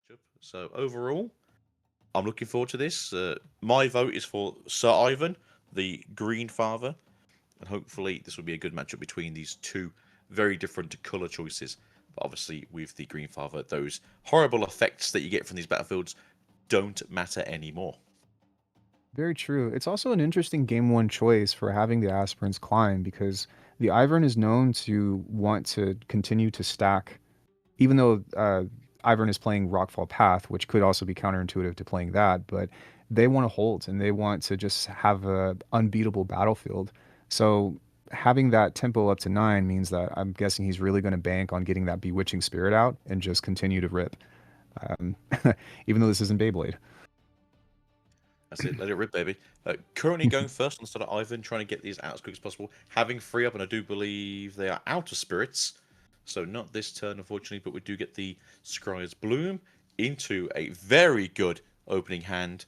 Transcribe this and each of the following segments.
matchup. So overall, I'm looking forward to this. My vote is for Sir Ivern, the Green Father, and hopefully this will be a good matchup between these two very different color choices. But obviously, with the Green Father, those horrible effects that you get from these battlefields don't matter anymore. Very true. It's also an interesting game one choice for having the aspirants climb because the Ivern is known to want to continue to stack, even though Ivern is playing Rockfall Path, which could also be counterintuitive to playing that, but they want to hold and they want to just have a unbeatable battlefield. So having that tempo up to 9 means that I'm guessing he's really going to bank on getting that Bewitching Spirit out and just continue to rip. Um, even though this isn't Beyblade. That's it. Let it rip, baby. Currently going first on the start of Ivern, trying to get these out as quick as possible. Having 3 up, and I do believe they are out of spirits. So not this turn, unfortunately, but we do get the Scryer's Bloom into a very good opening hand.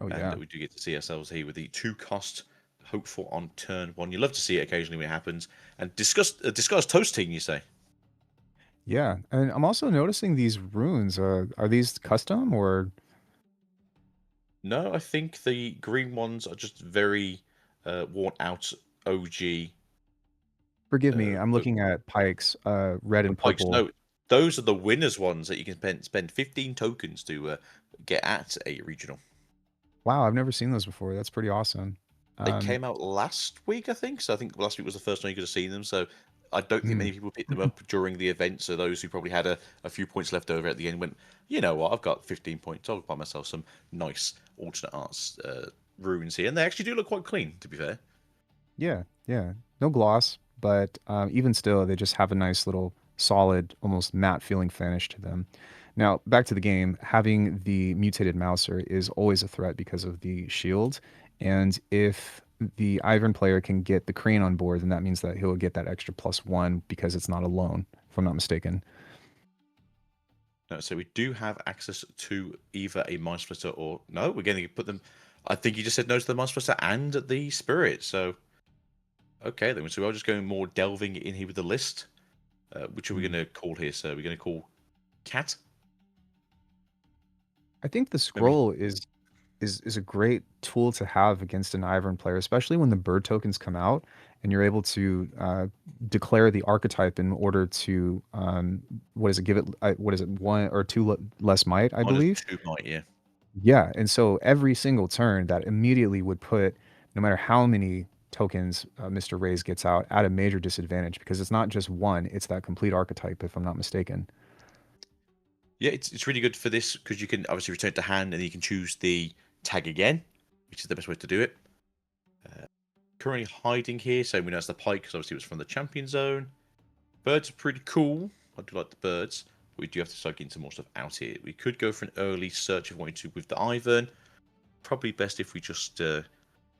Oh And yeah. we do get to see ourselves here with the 2-cost hopeful on turn 1. You love to see it occasionally when it happens. And discuss toasting, you say? Yeah, and I'm also noticing these runes. Are these custom or No, I think the green ones are just very worn out OG. forgive me, I'm But looking at Pike's red the and Pikes, purple. no, those are the winners ones that you can spend 15 tokens to get at a regional. Wow, I've never seen those before. That's pretty awesome. They Um, came out last week, I think. So I think last week was the first time you could have seen them. So I don't think mm. many people picked them up during the event. So those who probably had a few points left over at the end went, you know what, I've got 15 points. I'll buy myself some nice alternate arts runes here. And they actually do look quite clean, to be fair. Yeah, yeah. No gloss, but even still, they just have a nice little solid, almost matte feeling finish to them. Now, back to the game, having the mutated Mouser is always a threat because of the shield. And if the Ivern player can get the Crane on board, then that means that he'll get that extra +1 because it's not alone, if I'm not mistaken. No, so we do have access to either a Mind Splitter or no, we're going to put them. I think you just said no to the Mind Splitter and the Spirit. So okay, then so we're just going more delving in here with the list. Which are we going Hmm. to call here? So we're going to call Cat. I think the Maybe scroll is a great tool to have against an Ivern player, especially when the bird tokens come out and you're able to declare the archetype in order to what is it? Give it what is it? 1 or 2 less might, I minus believe. 2 might, yeah. Yeah, and so every single turn that immediately would put no matter how many tokens Mr. Rays gets out at a major disadvantage because it's not just one; it's that complete archetype, if I'm not mistaken. Yeah, it's really good for this because you can obviously return it to hand and you can choose the tag again, which is the best way to do it. Currently hiding here, so we know it's the Pyke because obviously it was from the Champion Zone. Birds are pretty cool. I do like the birds, but we do have to start getting some more stuff out here. We could go for an early search if we wanted to with the Ivern. Probably best if we just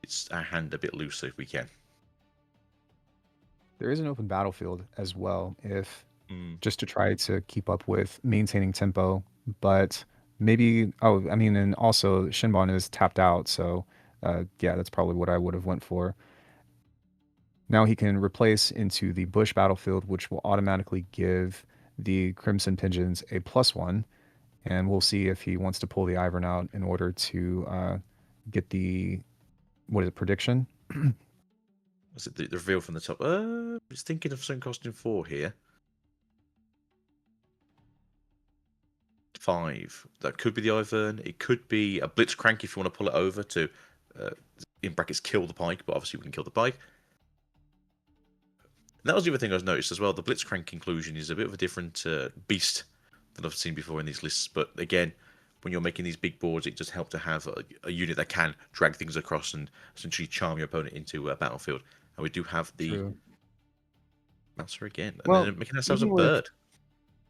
it's our hand a bit looser if we can. There is an open battlefield as well, if Mm. just to try to keep up with maintaining tempo. But maybe, oh, I mean, and also Shinbon is tapped out, so yeah, that's probably what I would have went for. Now he can replace into the bush battlefield, which will automatically give the Crimson Pigeons a +1, and we'll see if he wants to pull the Ivern out in order to get the what is it prediction. Was it the reveal from the top? It's thinking of some costing 4 here. 5. That could be the Ivern. It could be a Blitzcrank if you want to pull it over to, uh, in brackets, kill the Pyke. But obviously we can kill the Pyke. And that was the other thing I was noticed as well. The Blitzcrank inclusion is a bit of a different beast than I've seen before in these lists. But again, when you're making these big boards, it does help to have a unit that can drag things across and essentially charm your opponent into a battlefield. And we do have the True. Mouser again, and Well, then making ourselves a even with bird.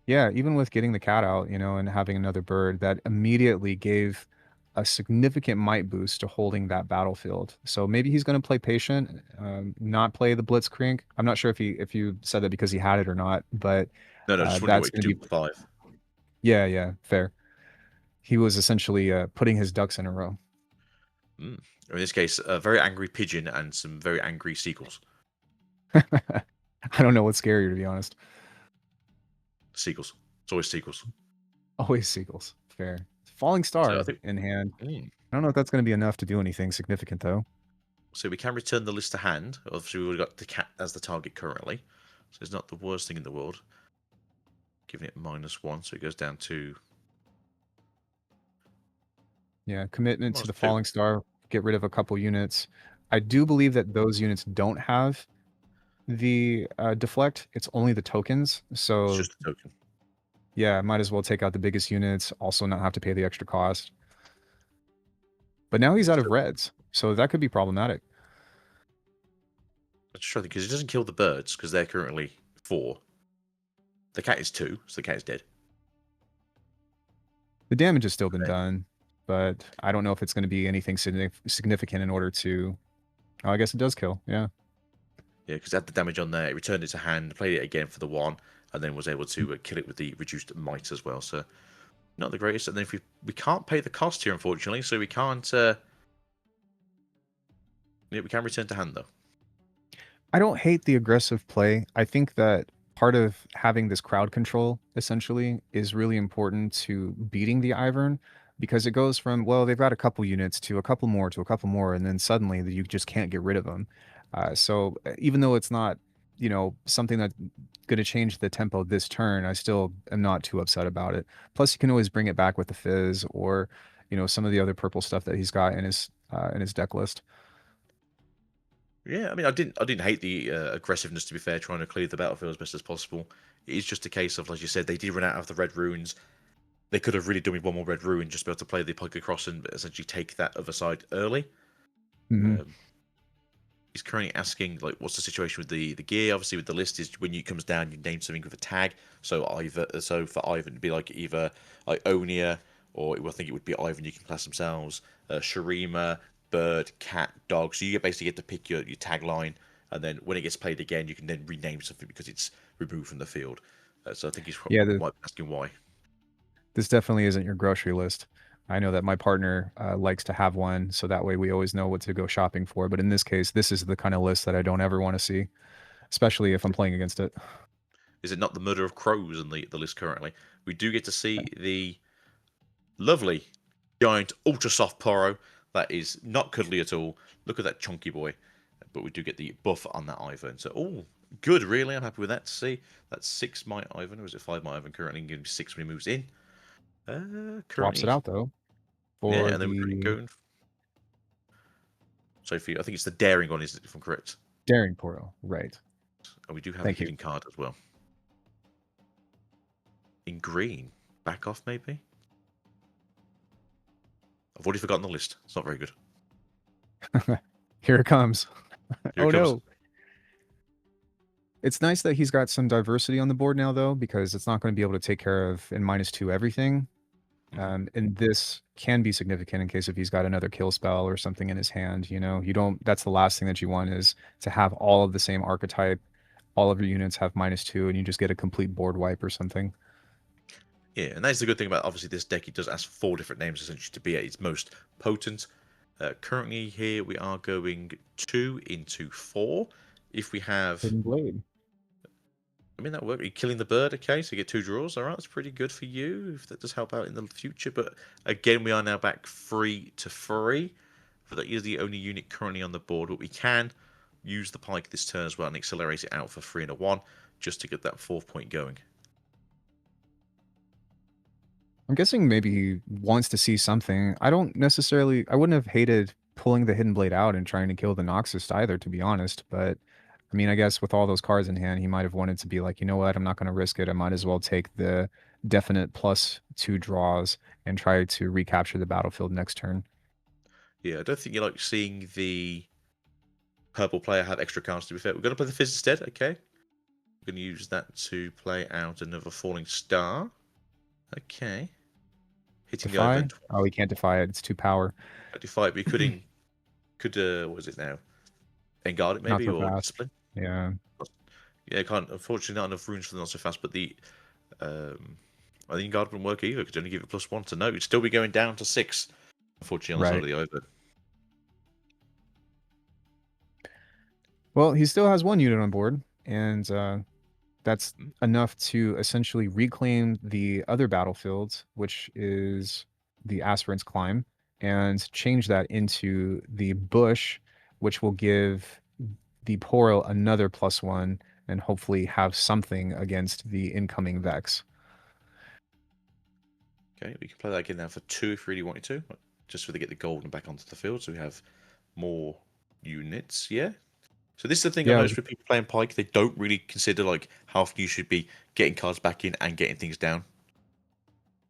yeah, even with getting the cat out, and having another bird, that immediately gave a significant might boost to holding that battlefield. So maybe he's going to play patient, not play the Blitzcrank. I'm not sure if you said that because he had it or not, but No, no, just wondering what that's you could going to do be with 5. yeah, yeah, fair. He was essentially putting his ducks in a row. Mm. Or in this case, a very angry pigeon and some very angry seagulls. I don't know what's scarier to be honest. Seagulls. It's always seagulls. Always seagulls. Fair. Falling So I star think in hand. mm, I don't know if that's going to be enough to do anything significant, though. so. We can return the list to hand. Obviously, we've got the cat as the target currently, so it's not the worst thing in the world. Giving it -1, so it goes down to Yeah, commitment to the -2. falling star. Get rid of a couple units. I do believe that those units don't have the deflect. It's only the tokens. It's So just a token. yeah, might as well take out the biggest units. Also, not have to pay the extra cost. But now he's Yeah, out of so reds, so that could be problematic. let's try because it doesn't kill the birds because they're currently 4. The cat is 2, so the cat is dead. The damage has still And been then, done, but I don't know if it's going to be anything significant in order to. Oh, I guess it does kill. Yeah. yeah, because it had the damage on there. It returned it to hand, played it again for the 1, and then was able to kill it with the reduced might as well. So not the greatest. And then if we can't pay the cost here, unfortunately, so we can't. Yeah, we can return to hand though. I don't hate the aggressive play. I think that part of having this crowd control essentially is really important to beating the Ivern because it goes from, well, they've got a couple units to a couple more to a couple more, and then suddenly you just can't get rid of them. Even though it's not, something that's going to change the tempo this turn, I still am not too upset about it. Plus, you can always bring it back with the Fizz or, some of the other purple stuff that he's got in his deck list. Yeah, I mean, I didn't hate the aggressiveness. To be fair, trying to clear the battlefield as best as possible. It is just a case of, like you said, they did run out of the red runes. They could have really done with one more red rune, just be able to play the Pyke across and essentially take that other side early. Hmm. Um, he's currently asking, like, what's the situation with the gear? Obviously, with the list is when it comes down, you name something with a tag. So for Ivern, it'd be like either Ionia, or I think it would be Ivern. You can class themselves, Sharima, bird, cat, dog. So you basically get to pick your tagline, and then when it gets played again, you can then rename something because it's removed from the field. So I think he's Yeah, might be asking why. this definitely isn't your grocery list. I know that my partner likes to have one, so that way we always know what to go shopping for. But in this case, this is the kind of list that I don't ever want to see, especially if I'm playing against it. Is it not the murder of crows in the list currently? We do get to see the lovely giant ultra soft Poro. That is not cuddly at all. Look at that chunky boy. But we do get the buff on that Ivern. So, oh, good, really. I'm happy with that to see. That's 6 might Ivern, or is it 5 might Ivern currently? Going to be 6 when he moves in. Swaps it Currently, out though yeah, for and then we're currently the going. So, for you, I think it's the daring one, is it, if I'm correct? Daring Poro. Right. And we do have a Thank you. hidden card as well. In green. Back off, maybe? I've already forgotten the list. It's not very good. Here it comes. Here it Oh comes. no. It's nice that he's got some diversity on the board now, though, because it's not going to be able to take care of in -2 everything. Mhm. And this can be significant in case if he's got another kill spell or something in his hand. You don't. That's the last thing that you want is to have all of the same archetype. All of your units have -2, and you just get a complete board wipe or something. Yeah, and that's the good thing about obviously this deck. It does ask 4 different names essentially to be at its most potent. Currently here we are going 2 into 4. If we have, Hidden Blade. I mean that work. You're killing the bird, okay? So you get 2 draws. All right, that's pretty good for you if that does help out in the future. But again, we are now back 3 to 3. But that is the only unit currently on the board. But we can use the Pyke this turn as well and accelerate it out for 3 and a 1 just to get that 4th point going. I'm guessing maybe he wants to see something. I don't necessarily. I wouldn't have hated pulling the Hidden Blade out and trying to kill the Noxus either, to be honest. But I mean, I guess with all those cards in hand, he might have wanted to be like, you know what, I'm not going to risk it. I might as well take the definite +2 draws and try to recapture the battlefield next turn. Yeah, I don't think you like seeing the purple player have extra cards, to be fair. We're going to play the Fizz instead, okay? We're going to use that to play out another Falling Star. Okay. Hitting the Defy? Ivern Oh, he can't defy it. It's 2 power. 25, but you what is it now? Engard it Not maybe, so or fast. Discipline? Yeah. Yeah, can't. Unfortunately, not enough runes for the not so fast, but the. I think Engard wouldn't work either, because only give it +1 to no. It'd still be going down to 6, unfortunately, on the side Right. of the Ivern. Well, he still has 1 unit on board, and That's Mm, enough to essentially reclaim the other battlefield, which is the Aspirant's Climb, and change that into the bush, which will give the Poro another +1 and hopefully have something against the incoming Vex. Okay, we can play that again now for 2 if we really wanted to, just so they get the gold and back onto the field, so we have more units. Yeah. So this is the thing I've Yeah, noticed with people playing Pyke, they don't really consider like how often you should be getting cards back in and getting things down.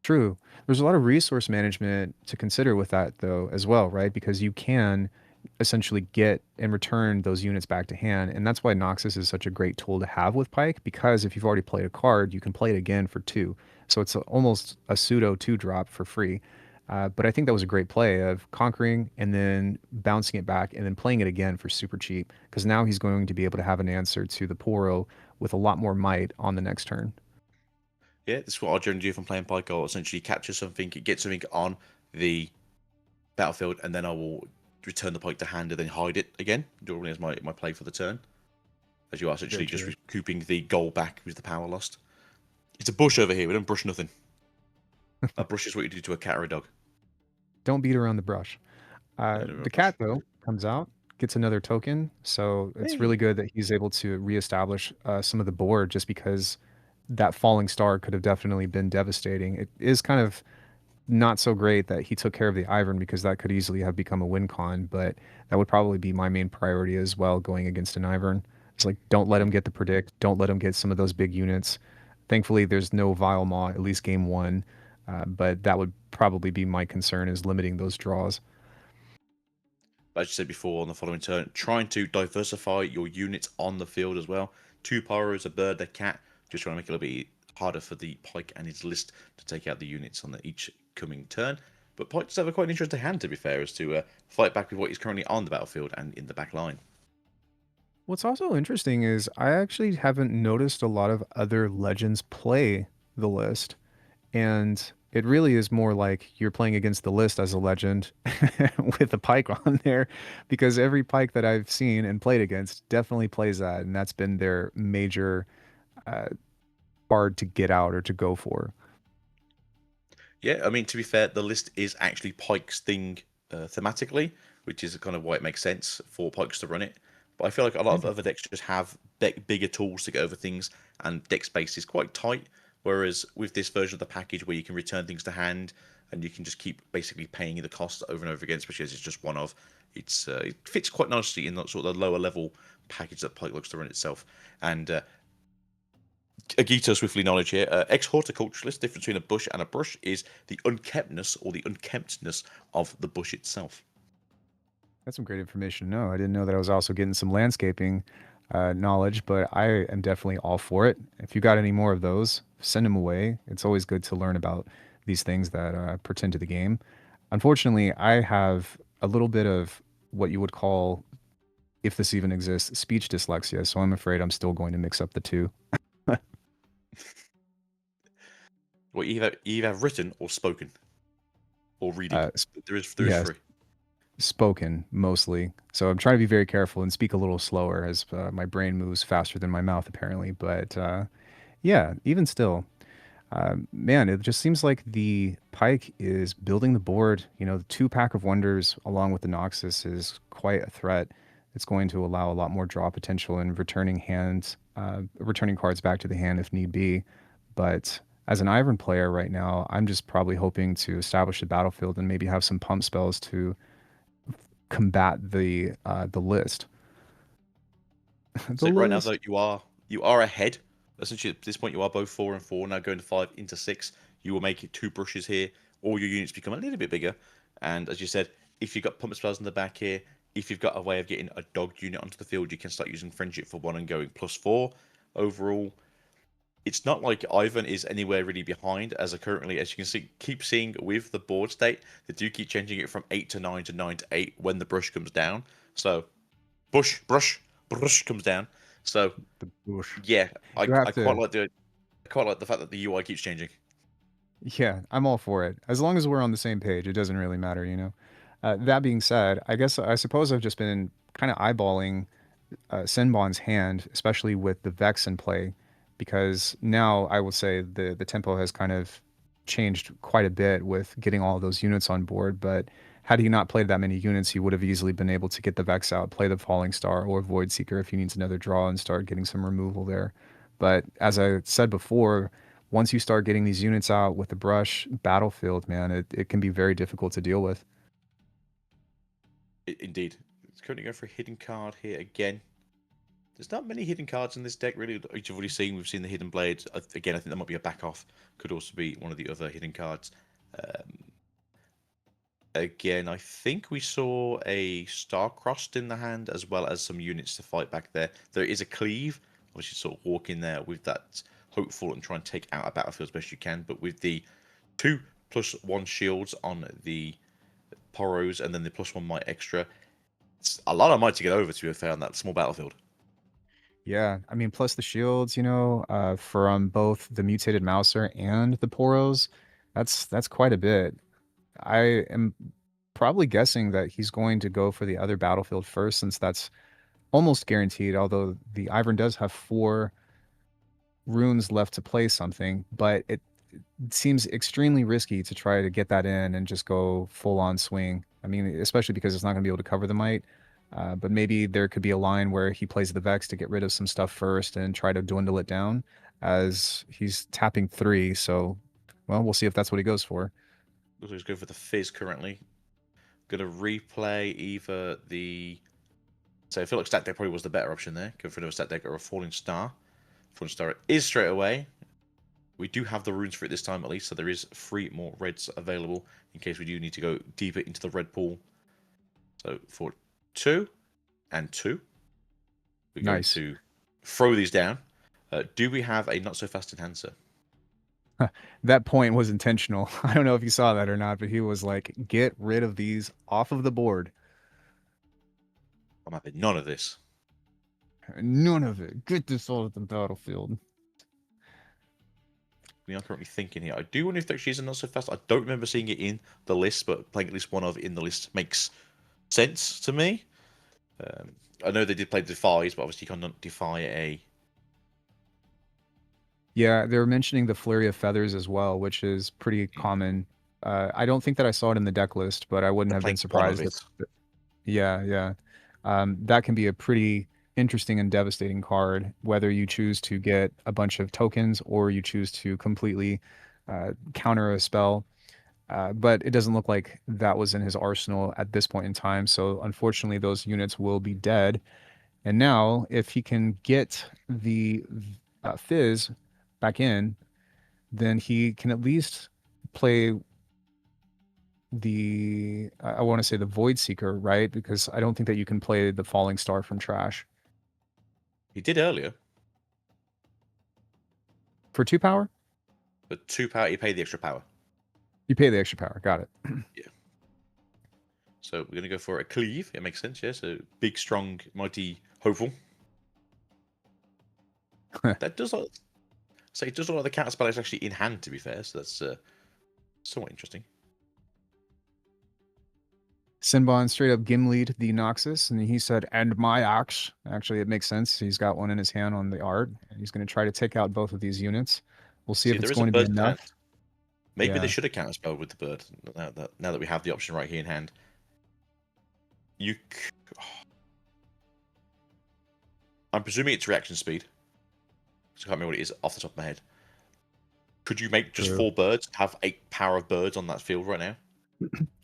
true. There's a lot of resource management to consider with that, though, as well, right? Because you can essentially get and return those units back to hand. And that's why Noxus is such a great tool to have with Pyke, because if you've already played a card, you can play it again for two. So it's almost a pseudo two drop for free. But I think that was a great play of conquering and then bouncing it back and then playing it again for super cheap. Because now he's going to be able to have an answer to the Poro with a lot more might on the next turn. Yeah, this is what I generally do if I'm playing Pyke. I'll essentially capture something, get something on the battlefield, and then I will return the Pyke to hand and then hide it again, normally as my play for the turn. As you are Very essentially just true. recouping the goal back with the power lost. It's a bush over here, we don't brush nothing. A brush is what you do to a cat or a dog. Don't beat around the brush. No, no, no The brush. cat, though, comes out, gets another token, so it's Hey. really good that he's able to reestablish some of the board just because that falling star could have definitely been devastating. It is kind of not so great that he took care of the Ivern because that could easily have become a win con, but that would probably be my main priority as well going against an Ivern. It's like, don't let him get the predict, don't let him get some of those big units. Thankfully, there's no Vile Maw, at least game one, but that would probably be my concern is limiting those draws. As you said before, on the following turn, trying to diversify your units on the field as well. Two pyros, a bird, a cat, just trying to make it a little bit harder for the Pyke and his list to take out the units on each coming turn. But Pyke does have a quite interesting hand, to be fair, as to fight back with what is currently on the battlefield and in the back line. What's also interesting is I actually haven't noticed a lot of other legends play the list. And it really is more like you're playing against the list as a legend with a Pyke on there, because every Pyke that I've seen and played against definitely plays that. And that's been their major uh, card to get out or to go for. Yeah, I mean, to be fair, the list is actually Pyke's thing thematically, which is kind of why it makes sense for Pikes to run it. But I feel like a lot of Maybe. other decks just have bigger tools to get over things, and deck space is quite tight. Whereas with this version of the package, where you can return things to hand and you can just keep basically paying the cost over and over again, especially as it's just one of, it fits quite nicely in that sort of the lower level package that Pike looks to run itself. And Agito Swiftly knowledge here. Ex horticulturalist, difference between a bush and a brush is the unkemptness or the unkemptness of the bush itself. That's some great information to know. I didn't know that I was also getting some landscaping knowledge, but I am definitely all for it. If you got any more of those, send them away. It's always good to learn about these things that pertain to the game. Unfortunately, I have a little bit of what you would call, if this even exists, speech dyslexia, so I'm afraid I'm still going to mix up the two. Well, you either have written or spoken or reading. Uh, There is yes, three. spoken mostly. So I'm trying to be very careful and speak a little slower as my brain moves faster than my mouth, apparently. But yeah, even still, man, it just seems like the Pyke is building the board. You know, the two pack of wonders along with the Noxus is quite a threat. It's going to allow a lot more draw potential and returning cards back to the hand if need be. But as an Ivern player right now, I'm just probably hoping to establish the battlefield and maybe have some pump spells to combat the list. The So right now, list. though, you are ahead. Essentially, at this point, you are both 4 and 4. Now going to 5 into 6. You will make it 2 brushes here. All your units become a little bit bigger. And as you said, if you've got pump spells in the back here, if you've got a way of getting a dog unit onto the field, you can start using friendship for 1 and going +4 overall. It's not like Ivan is anywhere really behind, as currently, as you can see, keep seeing with the board state, they do keep changing it from 8 to 9 to 9 to 8 when the brush comes down. So brush comes down. So The bush. yeah, I, You have I to. quite like the fact that the UI keeps changing. Yeah, I'm all for it. As long as we're on the same page, it doesn't really matter, you know. That being said, I suppose I've just been kind of eyeballing Senbon's hand, especially with the Vex in play, because now I will say the tempo has kind of changed quite a bit with getting all those units on board. But had he not played that many units, he would have easily been able to get the Vex out, play the Falling Star or Void Seeker if he needs another draw and start getting some removal there. But as I said before, once you start getting these units out with the brush battlefield, man, it can be very difficult to deal with. Indeed. It's currently going for a hidden card here again. There's not many hidden cards in this deck, really. Which you've already seen. We've seen the Hidden Blade. Again, I think that might be a back off. Could also be one of the other hidden cards. Again, I think we saw a Star-Crossed in the hand, as well as some units to fight back there. There is a Cleave. Obviously, sort of walk in there with that Hopeful and try and take out a battlefield as best you can. But with the 2+1 shields on the Poros and then the +1 might extra, it's a lot of might to get over, to be fair, on that small battlefield. Yeah, I mean, plus the shields, from both the mutated Mouser and the Poros, that's quite a bit. I am probably guessing that he's going to go for the other battlefield first, since that's almost guaranteed. Although the Ivern does have 4 runes left to play something, but it seems extremely risky to try to get that in and just go full on swing. I mean, especially because it's not going to be able to cover the might. But maybe there could be a line where he plays the Vex to get rid of some stuff first and try to dwindle it down, as he's tapping 3. So, well, we'll see if that's what he goes for. Looks like he's going for the Fizz currently. Going to replay either the... So I feel like Stat Deck probably was the better option there. Go for another Stat Deck or a Falling Star. Falling Star it is straight away. We do have the runes for it this time at least, so there is 3 more reds available in case we do need to go deeper into the red pool. So for 2 and 2, we're going to throw these down. Do we have a not so fast enhancer? That point was intentional. I don't know if you saw that or not, but he was like, get rid of these off of the board. I'm having none of this. None of it. Get this all at the battlefield. We are currently thinking here. I do wonder if there actually is a not so fast. I don't remember seeing it in the list, but playing at least one of in the list makes sense to me. I know they did play Defies, but obviously you cannot defy a... Yeah, they were mentioning the Flurry of Feathers as well, which is pretty common. I don't think that I saw it in the deck list, but I wouldn't have been surprised if... Yeah. That can be a pretty interesting and devastating card, whether you choose to get a bunch of tokens or you choose to completely counter a spell. But it doesn't look like that was in his arsenal at this point in time. So unfortunately, those units will be dead. And now, if he can get the Fizz back in, then he can at least play the I want to say the Void Seeker, right? Because I don't think that you can play the Falling Star from trash. He did earlier. For 2 power? But 2 power, you pay the extra power. You pay the extra power. Got it. Yeah. So we're going to go for a Cleave. It makes sense, yeah? So big, strong, mighty, hopeful. That does look... So it does look like the counter spell is actually in hand, to be fair. So that's somewhat interesting. Sinbon straight up Gimli'd the Noxus, and he said, "And my axe." Actually, it makes sense. He's got one in his hand on the art, and he's going to try to take out both of these units. We'll see if it's going to be enough. Maybe they should have counterspelled with the bird. Now that we have the option right here in hand, I'm presuming it's reaction speed. I can't remember what it is off the top of my head. Could you make just 4 birds, have 8 power of birds on that field right now?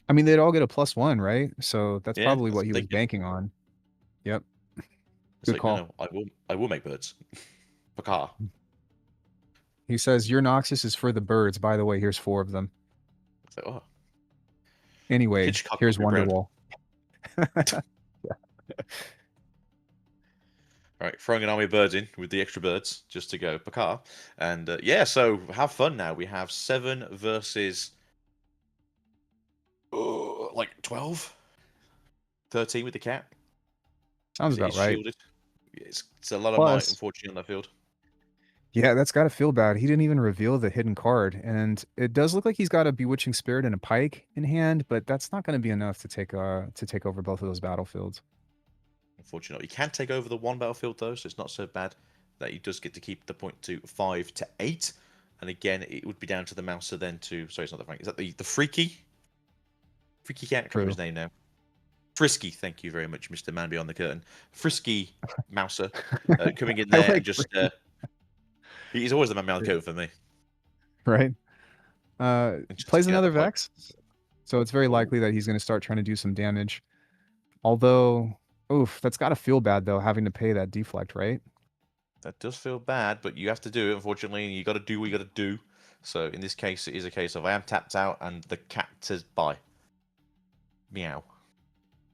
I mean, they'd all get a +1, right? So that's probably what he was banking on. Yep. Good call. No, I will make birds. Pyke. He says, your Noxus is for the birds. By the way, here's 4 of them. Oh. Anyway, here's Wonderwall. All right, throwing an army of birds in with the extra birds just to go Pyke. And yeah, so have fun now. We have 7 versus like 12, 13 with the cat. Sounds about right. Shielded. It's a lot of might, unfortunately, on that field. Yeah, that's got to feel bad. He didn't even reveal the hidden card, and it does look like he's got a Bewitching Spirit and a Pyke in hand, but that's not going to be enough to take over both of those battlefields. Unfortunately, you can take over the one battlefield though, so it's not so bad. that he does get to keep the point to 5 to 8. And again, it would be down to the Mouser then to... Sorry, it's not the Frank. Is that the Freaky? Freaky cat? I can't remember his True. name now. Frisky, thank you very much, Mr. Man Beyond the Curtain. Frisky Mouser coming in I there and like just... he's always the man behind the curtain for me. right. And just Plays taking out the another Pyke. Vex, so it's very Ooh, likely that he's going to start trying to do some damage. Although, oof, that's got to feel bad though, having to pay that deflect, right? that does feel bad, but you have to do it, unfortunately, and you got to do what you got to do. So in this case, it is a case of I am tapped out, and the cat says bye. Meow.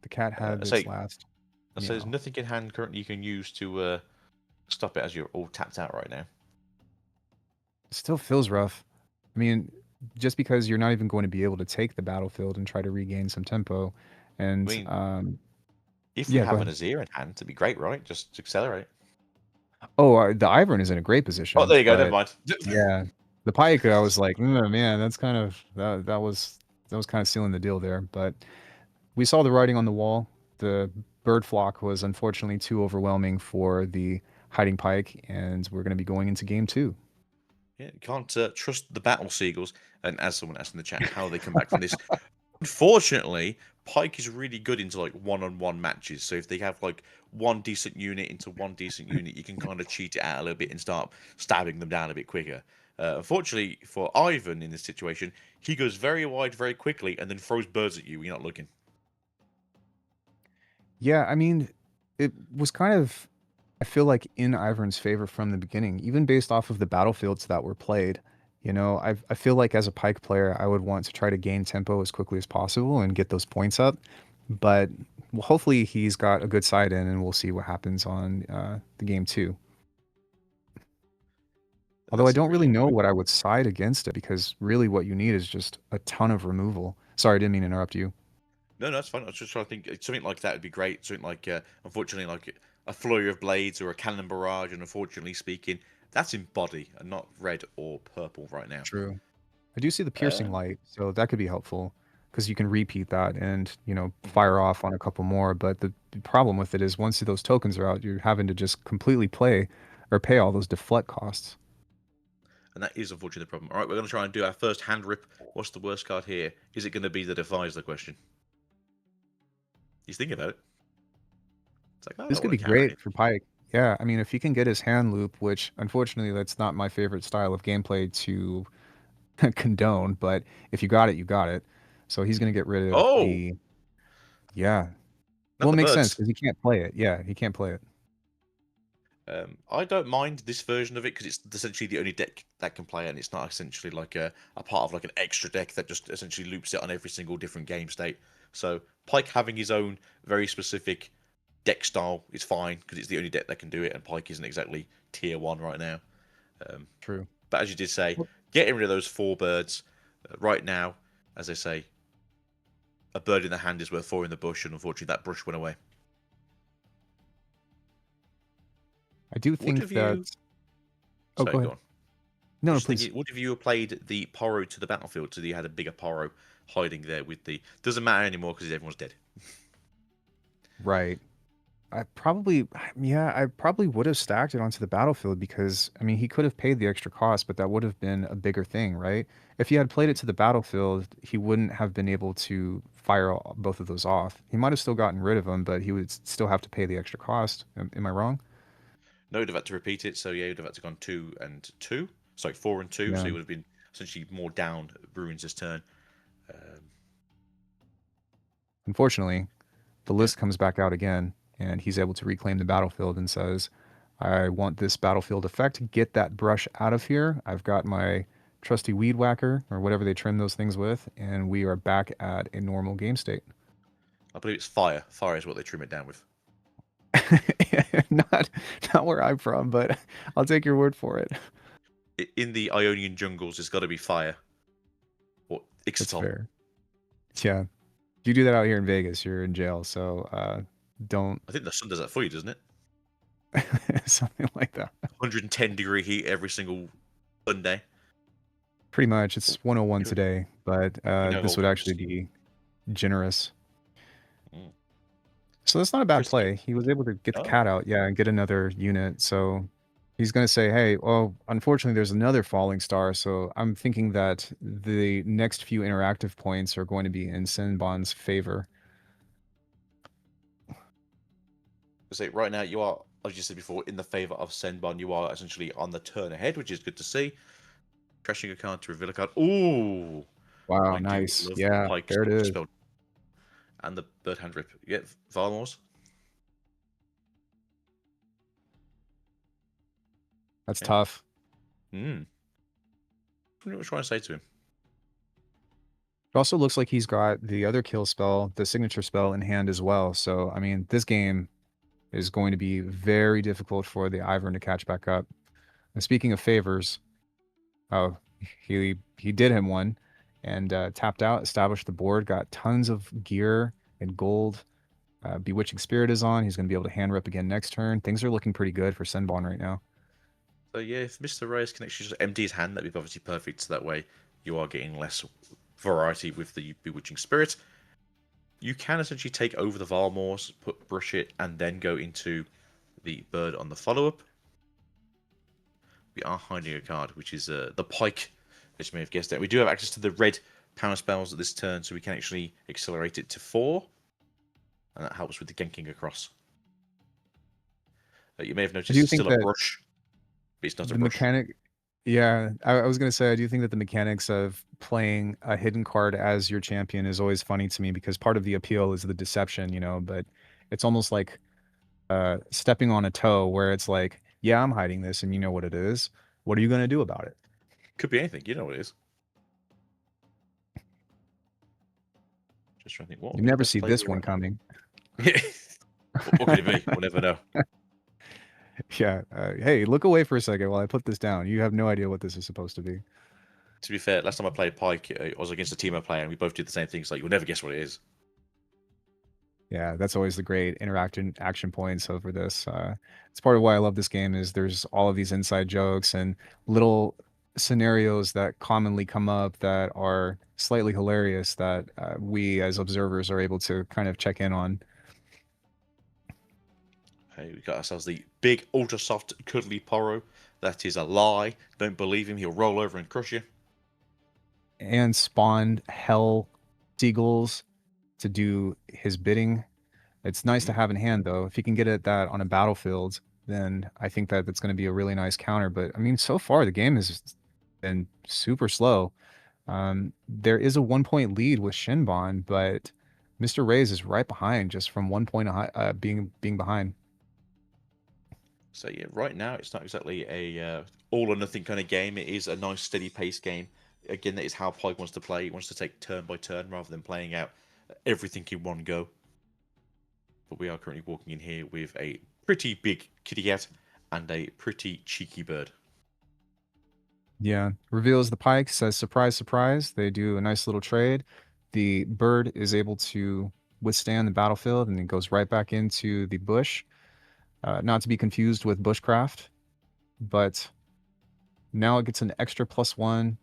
The cat had I its say, last there's meow. nothing in hand currently you can use to stop it as you're all tapped out right now. Still feels rough. I mean, just because you're not even going to be able to take the battlefield and try to regain some tempo, I and mean, if we yeah, go have an ahead. Azir in hand, it'd be great, right? Just accelerate. Oh, the Ivern is in a great Oh, position, there you go. Never but mind. yeah, the Pyke, I was like, man, that's kind of that was kind of sealing the deal there. But we saw the writing on the wall. The bird flock was unfortunately too overwhelming for the hiding Pyke, and we're going to be going into game two. Yeah, you can't trust the battle seagulls. And as someone asked in the chat, how they come back from this. Unfortunately, Pyke is really good into like one-on-one matches. So if they have like one decent unit into one decent unit, you can kind of cheat it out a little bit and start stabbing them down a bit quicker. Unfortunately for Ivern in this situation, he goes very wide very quickly and then throws birds at you when you're not looking. Yeah, I mean, it was kind of, I feel like in Ivern's favor from the beginning, even based off of the battlefields that were played. I feel like as a Pyke player, I would want to try to gain tempo as quickly as possible and get those points up. But well, hopefully he's got a good side in, and we'll see what happens on the game two. And Although I that's it, don't really really. I know mean, what I would side against it, because really what you need is just a ton of removal. Sorry, I didn't mean to interrupt you. no, that's fine. I was just trying to think something like that would be great. Something like, unfortunately, like a flurry of blades or a cannon barrage. And unfortunately speaking, that's in body and not red or purple right now. True. I do see the piercing Um, light, so that could be helpful because you can repeat that and, mhm. fire off on a couple more. But the problem with it is once those tokens are out, you're having to just completely play or pay all those deflect costs. And that is unfortunately the problem. All right, we're going to try and do our first hand rip. What's the worst card here? Is it going to be the Defies? The question. He's thinking about it. It's like, oh, I This don't could want be to counter any. great for Pyke. Yeah, I mean, if he can get his hand loop, which unfortunately that's not my favorite style of gameplay to condone, but if you got it, you got it. So he's going to get rid of Oh, the, yeah. not Well, it the makes sense birds. because he can't play it. Yeah, he can't play it. I don't mind this version of it because it's essentially the only deck that can play it, and it's not essentially like a part of like an extra deck that just essentially loops it on every single different game state. So Pyke having his own very specific deck style is fine because it's the only deck that can do it, and Pyke isn't exactly tier one right now. Um, True. but as you did say, Well, getting rid of those four birds right now, as they say, a bird in the hand is worth four in the bush, and unfortunately that brush went away. I do What think have that. you? Oh, Sorry, go go ahead. on. No, I no, was just please. thinking, what if you played the Poro to the battlefield so you had a bigger Poro hiding there with the. Doesn't matter anymore because everyone's dead. Right. Yeah, I probably would have stacked it onto the battlefield because, I mean, he could have paid the extra cost, but that would have been a bigger thing, right? If he had played it to the battlefield, he wouldn't have been able to fire both of those off. He might have still gotten rid of them, but he would still have to pay the extra cost. Am I wrong? No, you'd have had to repeat it, so yeah, you'd have had to gone 2 and 2. Sorry, 4 and 2, so Yeah. you would have been essentially more down Bruins' turn. Um, Unfortunately, the yeah, list comes back out again, and he's able to reclaim the battlefield and says, I want this battlefield effect. Get that brush out of here. I've got my trusty weed whacker, or whatever they trim those things with, and we are back at a normal game state. I believe it's fire. Fire is what they trim it down with. not not where I'm from, but I'll take your word for it. In the Ionian jungles, it's got to be fire or That's Ixaton. fair. Yeah. If you do that out here in Vegas, you're in jail. So don't I think the sun does that for you, doesn't it? something like that. 110-degree heat every single Sunday. Pretty much. It's 101 You today, but you know this how would it actually is. be generous. Mm. So that's not a bad Frisky. play. He was able to get the Oh, cat out, yeah, and get another unit. So He's going to say, hey, well, unfortunately, there's another falling star. So I'm thinking that the next few interactive points are going to be in Sinbon's favor. So right now you are, as you said before, in the favour of Senbon. You are essentially on the turn ahead, which is good to see. Crashing a card to reveal a card. Ooh, Wow, I do nice. love Yeah, Pyke's there it Ultra is. Spell and the Bird Hand Rip. Yeah, Valmors. That's Yeah. tough. Hmm. What was I trying to say to him? It also looks like he's got the other kill spell, the signature spell in hand as well. So, I mean, this game is going to be very difficult for the Ivern to catch back up. And speaking of favors, oh, he did him one and tapped out, established the board, got tons of gear and gold. Bewitching Spirit is on. He's going to be able to hand rip again next turn. Things are looking pretty good for Senbon right now. So yeah, if Mr. Reyes can actually just empty his hand, that'd be obviously perfect. So that way you are getting less variety with the Bewitching Spirit. You can essentially take over the Valmors, brush it, and then go into the bird on the follow-up. We are hiding a card, which is the Pyke, as you may have guessed it. We do have access to the red power spells at this turn, so we can actually accelerate it to 4. And that helps with the ganking across. You may have I noticed do it's think still a that brush, but it's not a the brush. mechanic, yeah, I was going to say, I do think that the mechanics of playing a hidden card as your champion is always funny to me because part of the appeal is the deception, but it's almost like stepping on a toe where it's like, yeah, I'm hiding this and you know what it is. What are you going to do about it? Could be anything, you know what it is. Just trying to think, what You would be the never best see play this here one right now? coming. What could it be? We'll never know. Yeah. Hey, look away for a second while I put this down. You have no idea what this is supposed to be. To be fair, last time I played Pyke, I was against a team I play, and we both did the same thing. It's like, you'll never guess what it is. Yeah, that's always the great interaction action points over this. It's part of why I love this game is there's all of these inside jokes and little scenarios that commonly come up that are slightly hilarious that we as observers are able to kind of check in on. Hey, we got ourselves the big, ultra soft, cuddly Poro. That is a lie. Don't believe him. He'll roll over and crush you. And spawned hell seagulls to do his bidding. It's nice to Mm. have in hand though. If you can get at that on a battlefield, then I think that that's going to be a really nice counter. But I mean, so far the game has been super slow. There is a 1 point lead with Shinbon, but Mr. Reyes is right behind just from 1 point being behind. So yeah, right now it's not exactly a all or nothing kind of game. It is a nice, steady pace game. Again, that is how Pyke wants to play. He wants to take turn by turn rather than playing out everything in one go. But we are currently walking in here with a pretty big kitty cat and a pretty cheeky bird. Yeah, reveals the Pike, says surprise, surprise. They do a nice little trade. The bird is able to withstand the battlefield and it goes right back into the bush. Not to be confused with bushcraft, but now it gets an extra +1.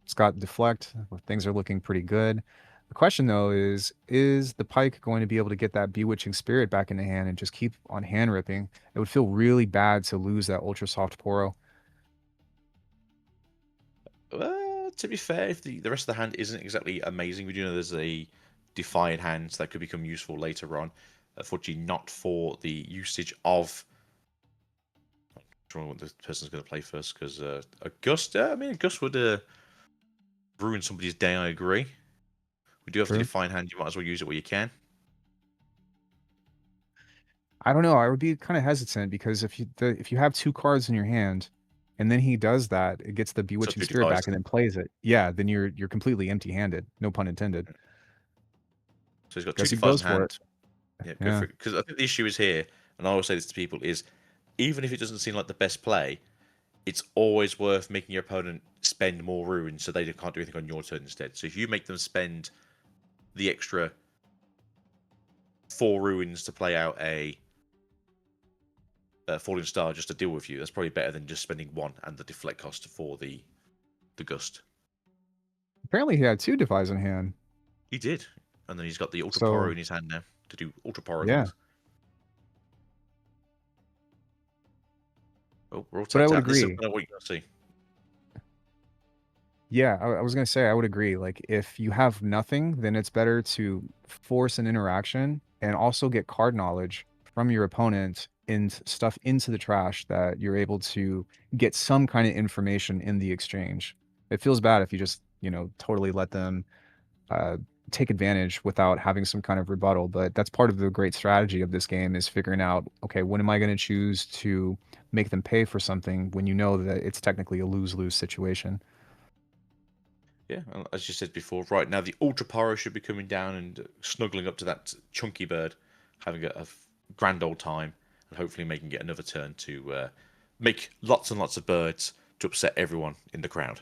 It's got deflect. Things are looking pretty good. The question though is the Pyke going to be able to get that bewitching spirit back in the hand and just keep on hand ripping? It would feel really bad to lose that ultra soft Poro. To be fair, if the rest of the hand isn't exactly amazing, we do know there's a Defiant hand that could become useful later on. Unfortunately, not for the usage of. I'm not sure what the person's going to play first because a Gust. I mean, a Gust would ruin somebody's day. I agree. We do have the True. Defiant hand. You might as well use it where you can. I don't know. I would be kind of hesitant because if you have two cards in your hand, and then he does that, it gets the So bewitching two spirit defies. back and then plays it. Yeah, then you're completely empty-handed. No pun intended. So he's got two Guess he defies goes in for it. hand. Yeah, go Yeah. for it. Because I think the issue is here, and I always say this to people: is even if it doesn't seem like the best play, it's always worth making your opponent spend more runes so they can't do anything on your turn instead. So if you make them spend the extra 4 ruins to play out a falling star just to deal with you, that's probably better than just spending one and the deflect cost for the gust. Apparently he had two defies in hand. He did, and then he's got the ultra poro So in his hand now to do ultra poro yeah. things. Oh, we're all But I tapped would out. This is agree. kind of what you're going to see. Yeah, I was gonna say I would agree. Like if you have nothing, then it's better to force an interaction and also get card knowledge from your opponent and stuff into the trash that you're able to get some kind of information in the exchange. It feels bad if you just, totally let them uh, take advantage without having some kind of rebuttal. But that's part of the great strategy of this game is figuring out, okay, when am I going to choose to make them pay for something when you know that it's technically a lose-lose situation. Yeah, and as you said before, right now the Ultra Pyro should be coming down and snuggling up to that chunky bird, having a grand old time, and hopefully making it another turn to make lots and lots of birds to upset everyone in the crowd.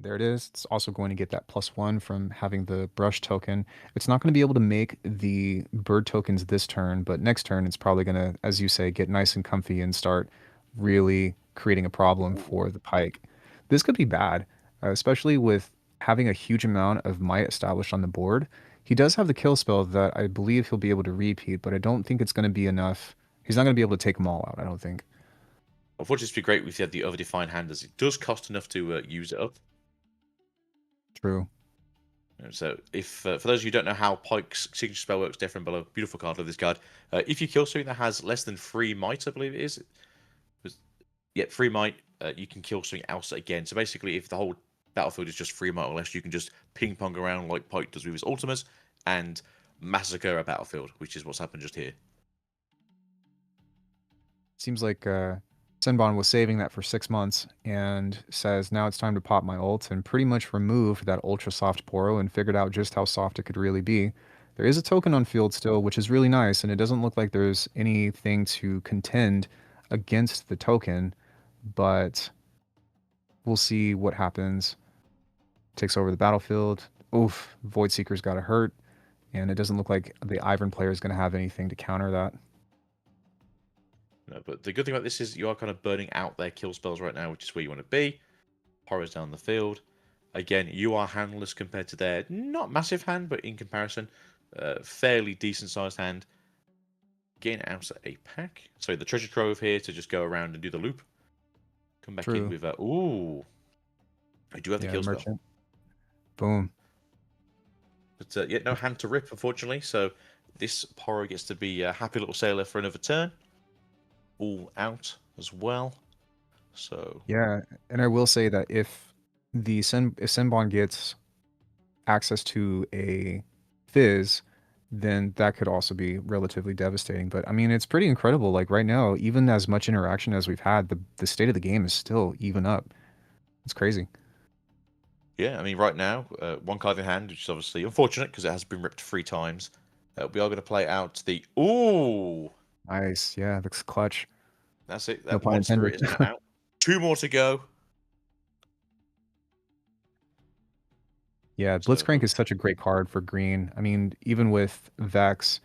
There it is. It's also going to get that +1 from having the brush token. It's not going to be able to make the bird tokens this turn, but next turn it's probably going to, as you say, get nice and comfy and start really creating a problem Ooh. for the Pyke. This could be bad, especially with having a huge amount of might established on the board. He does have the kill spell that I believe he'll be able to repeat, but I don't think it's going to be enough. He's not going to be able to take them all out, I don't think. Unfortunately, it'd be great if you had the other defined hand, as it does cost enough to use it up. True. So, if for those of you who don't know how Pike's signature spell works, different below, beautiful card, love this card. If you kill something that has less than 3 might, I believe it is. Yeah, 3 might, you can kill something else again. So basically, if the whole battlefield is just 3 might or less, you can just ping pong around like Pike does with his ultimates and massacre a battlefield, which is what's happened just here. Seems like Senbon was saving that for 6 months and says now it's time to pop my ult and pretty much removed that ultra soft Poro and figured out just how soft it could really be. There is a token on field still, which is really nice, and it doesn't look like there's anything to contend against the token, but we'll see what happens. Takes over the battlefield. Oof, Void Seeker's got to hurt, and it doesn't look like the Ivern player is going to have anything to counter that. No, but the good thing about this is you are kind of burning out their kill spells right now, which is where you want to be. Horrors down the field. Again, you are handless compared to their not massive hand, but in comparison, fairly decent sized hand. Getting out a pack. So the treasure trove here to just go around and do the loop. Come back in True. with a ooh. I do have the Yeah, the kill spell. merchant. Boom. But yeah, no hand to rip, unfortunately. So this Poro gets to be a happy little sailor for another turn. All out as well. So Yeah, and I will say that if Senbon gets access to a Fizz, then that could also be relatively devastating. But I mean, it's pretty incredible. Like right now, even as much interaction as we've had, the state of the game is still even up. It's crazy. yeah, I mean, right now, one card in hand, which is obviously unfortunate because it has been ripped 3 times. We are going to play out the ooh. Nice. Yeah, looks clutch. That's it. No That pun mod intended. spirit is now out. 2 more to go. Yeah, So Blitzcrank is such a great card for green. I mean, even with Vex,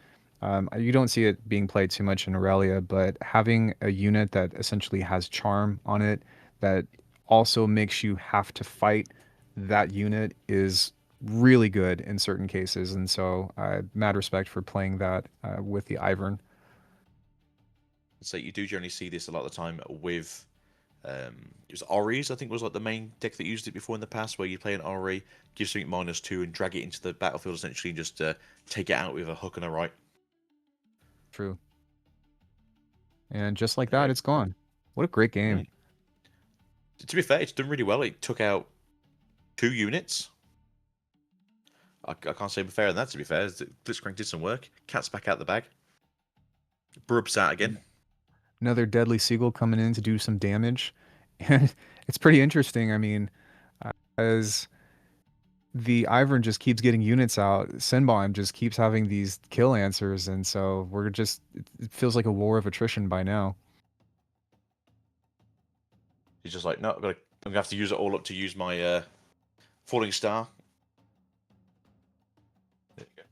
you don't see it being played too much in Aurelia, but having a unit that essentially has charm on it that also makes you have to fight that unit is really good in certain cases. And so, mad respect for playing that with the Ivern. so you do generally see this a lot of the time with it was Ori's, I think was like the main deck that used it before in the past, where you play an Ori, give something -2 and drag it into the battlefield essentially and just take it out with a hook and a right. True. And just like that, Right. it's gone. What a great game. Mm. To be fair, it's done really well. It took out 2 units. I can't say fair on that, to be fair. Blitzcrank did some work. Cat's back out the bag. Brub's out again. Another deadly seagull coming in to do some damage. And it's pretty interesting. I mean, as the Ivern just keeps getting units out, Senbon just keeps having these kill answers, and so it feels like a war of attrition by now. He's just like, no, I'm gonna have to use it all up to use my falling star. There you go.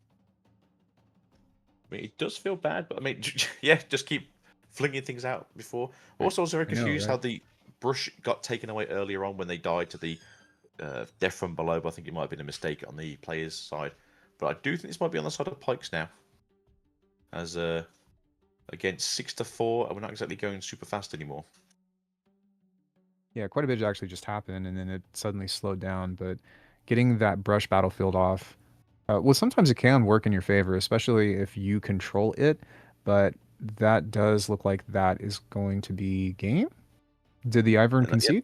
I mean, it does feel bad, but I mean, yeah, just keep flinging things out before. Also, I was very I know, confused how right? the brush got taken away earlier on when they died to the death from below, but I think it might have been a mistake on the player's side. But I do think this might be on the side of Pikes now, as Again, 6-4, and we're not exactly going super fast anymore. Yeah, quite a bit actually just happened, and then it suddenly slowed down. But getting that brush battlefield off, well, sometimes it can work in your favor, especially if you control it. But that does look like that is going to be game. Did the Ivern And yep, concede?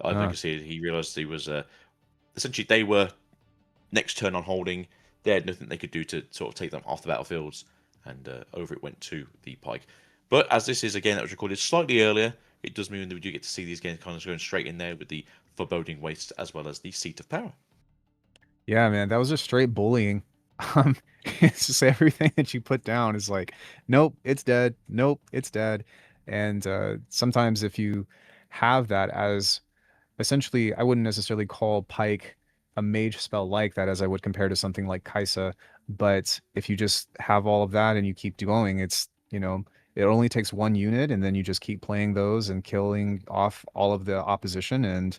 I think Ah, I see. He realised he was essentially they were next turn on holding. They had nothing they could do to sort of take them off the battlefields, and over it went to the Pyke. But as this is a game that was recorded slightly earlier, it does mean that we do get to see these games kind of going straight in there with the foreboding waste as well as the seat of power. yeah, man, that was just straight bullying. Um, it's just everything that you put down is like, nope, it's dead. Nope, it's dead. And sometimes if you have that as essentially, I wouldn't necessarily call Pyke a mage spell like that as I would compare to something like Kaisa. But if you just have all of that and you keep going, it's, it only takes one unit and then you just keep playing those and killing off all of the opposition. And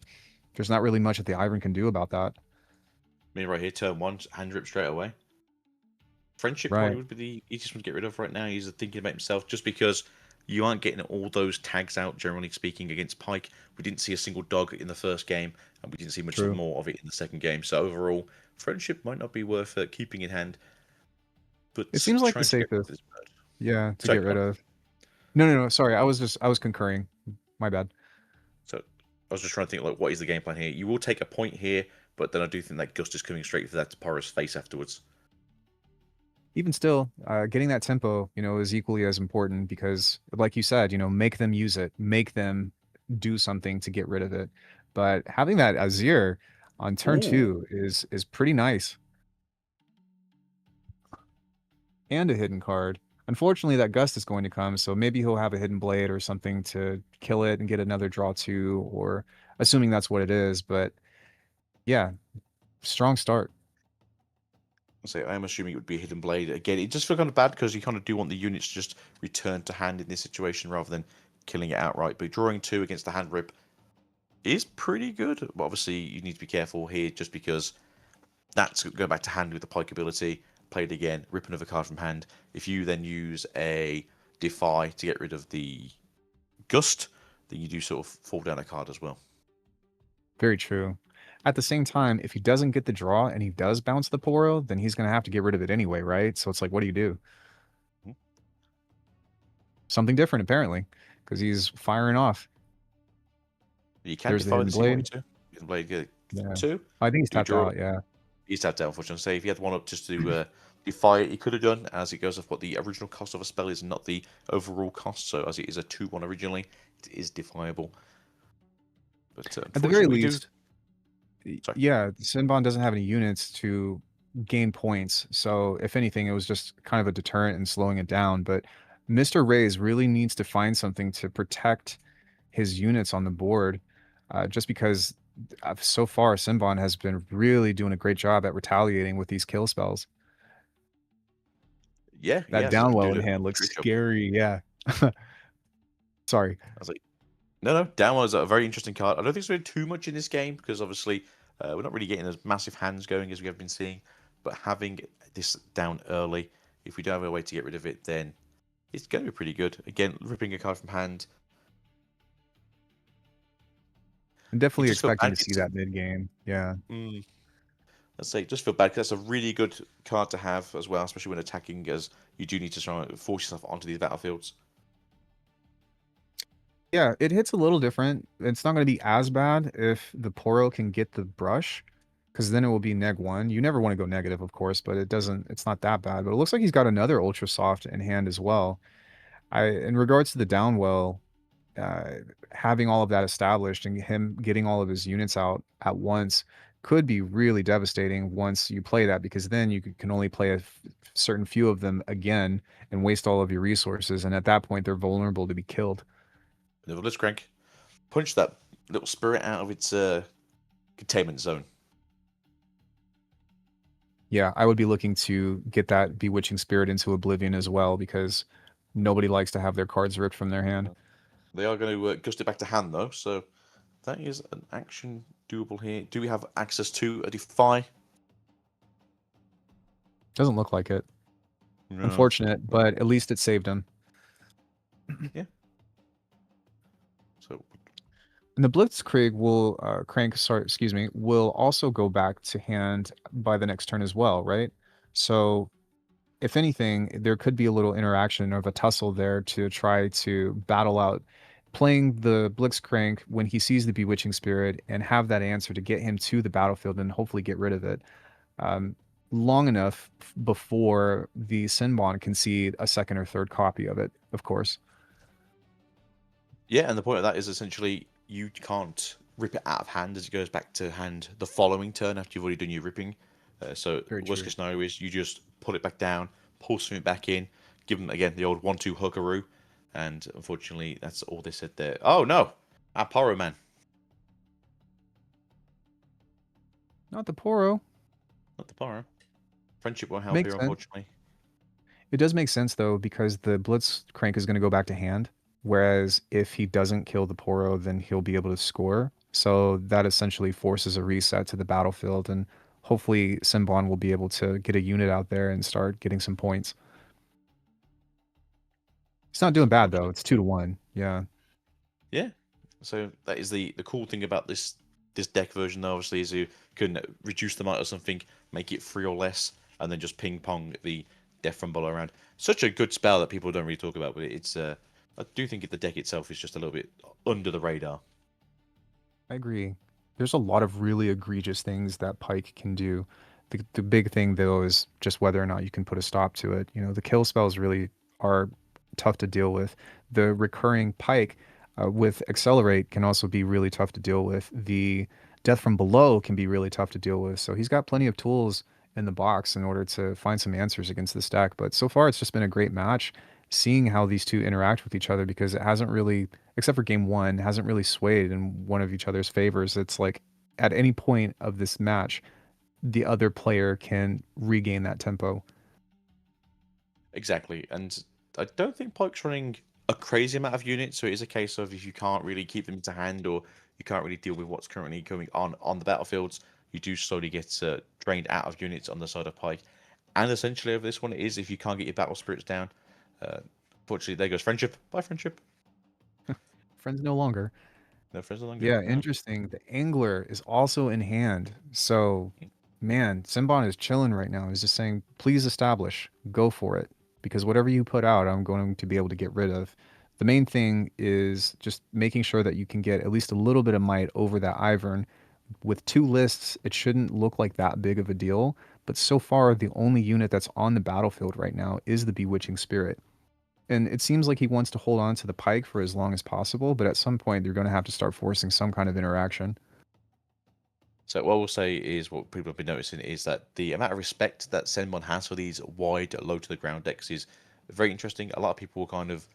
there's not really much that the Ivern can do about that. I mean, right here, turn one, hand rip straight away. Friendship probably Right. would be the easiest one to get rid of right now. He's thinking about himself just because you aren't getting all those tags out, generally speaking, against Pyke. We didn't see a single dog in the first game, and we didn't see much True. more of it in the second game. So overall, friendship might not be worth keeping in hand, It but seems like the trying to get rid of safest. this bird. Yeah, to Sorry, get go rid on. of. No, no, no. Sorry. I was concurring. My bad. So I was just trying to think, like, what is the game plan here? You will take a point here, but then I do think that Gust is coming straight for that Porous face afterwards. Even still, getting that tempo, is equally as important because, like you said, make them use it, make them do something to get rid of it. But having that Azir on turn Ooh. two is pretty nice and a hidden card. Unfortunately, that Gust is going to come, so maybe he'll have a hidden blade or something to kill it and get another draw two, or assuming that's what it is. But yeah, strong start. So I'm assuming it would be a hidden blade. Again, it just feels kind of bad because you kind of do want the units to just return to hand in this situation rather than killing it outright. But drawing two against the hand rip is pretty good. But obviously, you need to be careful here just because that's go back to hand with the Pike ability. Play it again, rip another card from hand. If you then use a Defy to get rid of the Gust, then you do sort of fall down a card as well. Very true. At the same time, if he doesn't get the draw and he does bounce the Poro, then he's going to have to get rid of it anyway, right? So it's like, what do you do? Hmm. Something different, apparently, because he's firing off. You can There's the Defy hidden this if you want blade. me to. Hidden blade, get Yeah. two. I think he's Do you tapped draw? out. Yeah. He's tapped out, unfortunately. Say if he had one up just to defy it, he could have done, as it goes off what the original cost of a spell is, not the overall cost. So as it is a 2-1 originally, it is defiable. But At the very unfortunately, we do. least, Sorry. yeah, Sinbon doesn't have any units to gain points. So if anything, it was just kind of a deterrent and slowing it down. But Mr. Rays really needs to find something to protect his units on the board, just because so far Sinbon has been really doing a great job at retaliating with these kill spells. Yeah, he That has. downwell in Dude, hand looks great job. scary. Yeah. Sorry. I was like, no. Down was a very interesting card. I don't think it's really too much in this game because obviously we're not really getting as massive hands going as we have been seeing. But having this down early, if we don't have a way to get rid of it, then it's going to be pretty good. Again, ripping a card from hand. I'm You definitely just feel expecting bad. to see that mid game. Yeah. Mm, let's say just feel bad because that's a really good card to have as well, especially when attacking, as you do need to try and force yourself onto these battlefields. Yeah, it hits a little different. It's not going to be as bad if the Poro can get the brush, because then it will be neg one. You never want to go negative, of course, but it's not that bad. But it looks like he's got another ultra soft in hand as well. In regards to the downwell, uh, having all of that established and him getting all of his units out at once could be really devastating once you play that, because then you can only play certain few of them again and waste all of your resources. And at that point, they're vulnerable to be killed. Another Blitzcrank. Punch that little spirit out of its containment zone. Yeah, I would be looking to get that Bewitching Spirit into Oblivion as well, because nobody likes to have their cards ripped from their hand. They are going to gust it back to hand though, so that is an action doable here. Do we have access to a Defy? Doesn't look like it. No. Unfortunate, but at least it saved him. Yeah. So And the Blitzkrieg will excuse me, will also go back to hand by the next turn as well, right? So if anything, there could be a little interaction of a tussle there to try to battle out playing the Blitzcrank when he sees the Bewitching Spirit and have that answer to get him to the battlefield and hopefully get rid of it um, long enough before the Sinbon can see a second or third copy of it, of course. yeah, and the point of that is essentially you can't rip it out of hand as it goes back to hand the following turn after you've already done your ripping. So Very worst true. case scenario is you just pull it back down, pull something back in, give them again the old 1-2 hookaroo, and unfortunately that's all they said there. Oh no, our Poro man, Not the Poro. not the Poro. Friendship won't help Makes here, sense. unfortunately. It does make sense though, because the Blitzcrank is going to go back to hand. Whereas if he doesn't kill the Poro, then he'll be able to score. So that essentially forces a reset to the battlefield, and hopefully Simbon will be able to get a unit out there and start getting some points. He's not It's doing bad though. unfortunate. It's 2-1. Yeah, Yeah. So that is the cool thing about this deck version, though, obviously, is you can reduce the amount of something, make it 3 or less, and then just ping pong the Death from Below around. Such a good spell that people don't really talk about, but it's I do think the deck itself is just a little bit under the radar. I agree. There's a lot of really egregious things that Pyke can do. The big thing though is just whether or not you can put a stop to it. You know, the kill spells really are tough to deal with. The recurring Pyke with Accelerate can also be really tough to deal with. The Death from Below can be really tough to deal with. So he's got plenty of tools in the box in order to find some answers against this deck. But so far, it's just been a great match seeing how these two interact with each other because it hasn't really, except for game one, hasn't really swayed in one of each other's favors. It's like at any point of this match, the other player can regain that tempo. Exactly, and I don't think Pike's running a crazy amount of units, so it is a case of if you can't really keep them to hand or you can't really deal with what's currently going on the battlefields, you do slowly get drained out of units on the side of Pike. And essentially, over this one is if you can't get your battle spirits down, uh, unfortunately, there goes friendship. Bye, friendship. Friends no longer. No friends no longer. Yeah, No. interesting. The Angler is also in hand. So, man, Simbon is chilling right now. He's just saying, please establish, go for it. Because whatever you put out, I'm going to be able to get rid of. The main thing is just making sure that you can get at least a little bit of might over that Ivern. With two lists, it shouldn't look like that big of a deal. But so far, the only unit that's on the battlefield right now is the Bewitching Spirit. And it seems like he wants to hold on to the Pyke for as long as possible, but at some point they're going to have to start forcing some kind of interaction. So what we'll say is what people have been noticing is that the amount of respect that Senmon has for these wide, low to the ground decks is very interesting. A lot of people will kind of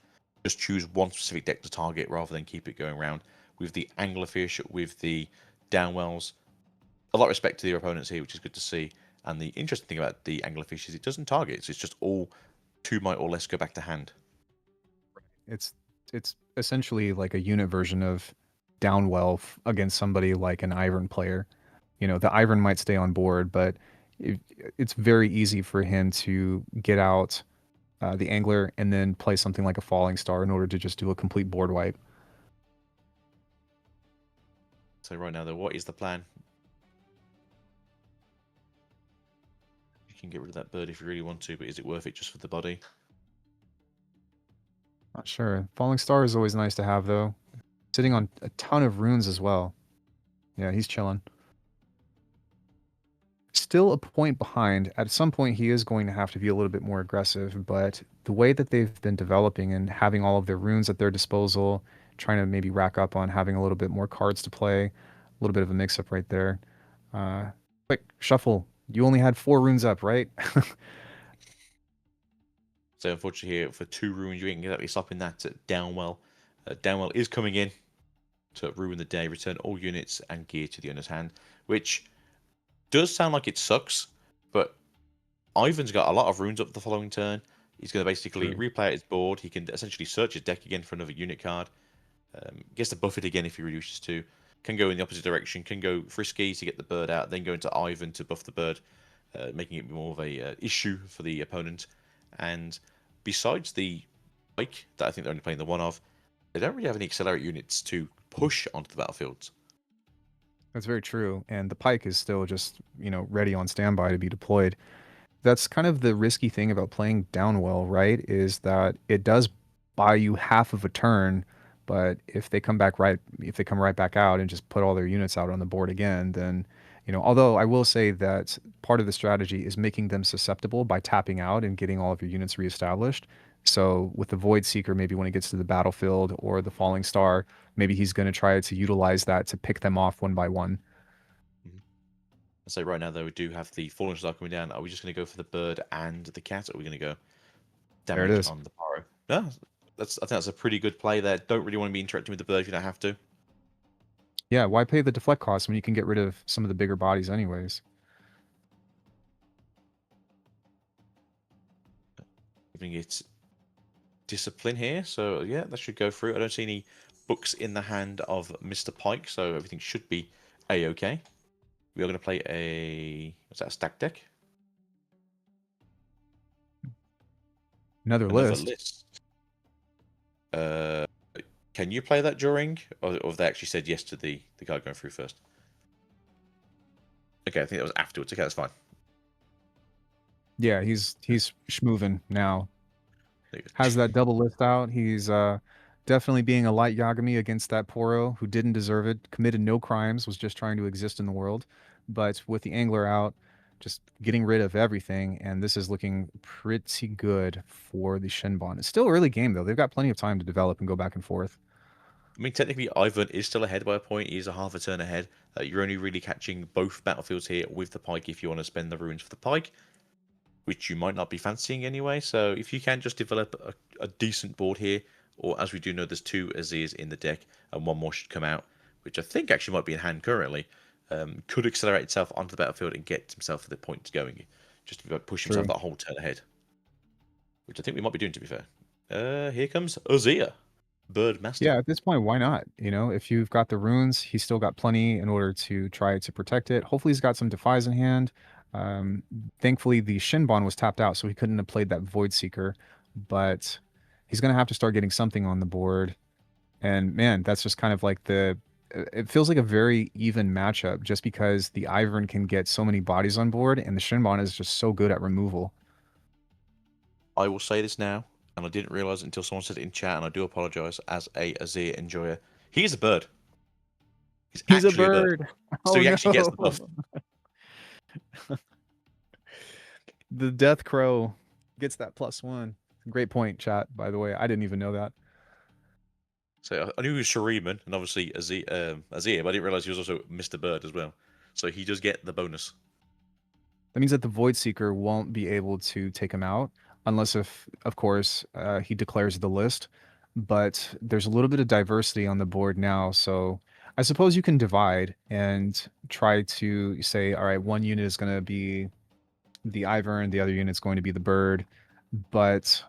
just choose one specific deck to target rather than keep it going around. With the Anglerfish, with the Downwells, a lot of respect to their opponents here, which is good to see. And the interesting thing about the Anglerfish is it doesn't target, so it's just all 2 might or less go back to hand. It's it's essentially like a unit version of Downwell against somebody like an Ivern player. You know, the Ivern might stay on board, but it, it's very easy for him to get out the Angler and then play something like a Falling Star in order to just do a complete board wipe. So right now, though, what is the plan? You can get rid of that bird if you really want to, but is it worth it just for the body? Not sure. Falling Star is always nice to have, though. Sitting on a ton of runes as well. Yeah, he's chilling. Still a point behind. At some point, he is going to have to be a little bit more aggressive, but the way that they've been developing and having all of their runes at their disposal, trying to maybe rack up on having a little bit more cards to play, a little bit of a mix up right there. Uh, Quick, shuffle. You only had 4 runes up, right? So unfortunately here, for 2 ruins, you ain't exactly stopping that at Downwell. Downwell is coming in to ruin the day, return all units and gear to the owner's hand, which does sound like it sucks, but Ivan's got a lot of runes up the following turn. He's going to basically True. replay out his board. He can essentially search his deck again for another unit card. Gets to buff it again if he really wishes to. Can go in the opposite direction. Can go frisky to get the bird out. Then go into Ivan to buff the bird, making it more of a issue for the opponent. And besides the Pyke that I think they're only playing the one of. They don't really have any accelerate units to push onto the battlefields. That's very true. And the Pyke is still just, ready on standby to be deployed. That's kind of the risky thing about playing Downwell, right? Is that it does buy you half of a turn, but if they come right back out and just put all their units out on the board again, then, although I will say that part of the strategy is making them susceptible by tapping out and getting all of your units reestablished. So with the Void Seeker, maybe when it gets to the battlefield or the Falling Star, maybe he's going to try to utilize that to pick them off one by one. So right now, though, we do have the Fallen Star coming down. Are we just going to go for the bird and the cat, or are we going to go There it damage is. on the Pyro? No, I think that's a pretty good play there. Don't really want to be interacting with the bird if you don't have to. Yeah, why pay the deflect cost when you can get rid of some of the bigger bodies anyways? Giving it discipline here, so yeah, that should go through. I don't see any books in the hand of Mr. Pyke, so everything should be a-okay. We are going to play what's that, a stack deck? Another Another list. list. Can you play that during, or have they actually said yes to the card going through first? Okay, I think that was afterwards. Okay, that's fine. Yeah, he's schmoovin now. There you go. Has that double list out. He's definitely being a light Yagami against that Poro who didn't deserve it, committed no crimes, was just trying to exist in the world. But with the Angler out, just getting rid of everything, and this is looking pretty good for the Shinbon. It's still early game though. They've got plenty of time to develop and go back and forth. I mean, technically, Ivern is still ahead by a point. He is a half a turn ahead. You're only really catching both battlefields here with the Pyke if you want to spend the runes for the Pyke, which you might not be fancying anyway. So if you can just develop a decent board here, or as we do know, there's 2 Azirs in the deck, and 1 more should come out, which I think actually might be in hand currently, could accelerate itself onto the battlefield and get himself the points going, just to push himself True. that whole turn ahead, which I think we might be doing, to be fair. Here comes Azir, Bird Master. Yeah, at this point, why not? If you've got the runes, he's still got plenty in order to try to protect it. Hopefully, he's got some defies in hand. Um, Thankfully, the Shinbon was tapped out, so he couldn't have played that Void Seeker. But he's going to have to start getting something on the board. And man, that's just kind of like it feels like a very even matchup just because the Ivern can get so many bodies on board, and the Shinbon is just so good at removal. I will say this now, and I didn't realize it until someone said it in chat, and I do apologize as a Azir enjoyer. He is a bird. He's He's a actually a bird. bird. So Oh he actually gets the no. buff. The Death Crow gets that +1. Great point, chat, by the way. I didn't even know that. So I knew he was Shuriman, and obviously Azir, but I didn't realize he was also Mr. Bird as well. So he does get the bonus. That means that the Void Seeker won't be able to take him out unless if, of course, he declares the list. But there's a little bit of diversity on the board now, so I suppose you can divide and try to say, all right, one unit is going to be the Ivern, the other unit's going to be the bird, but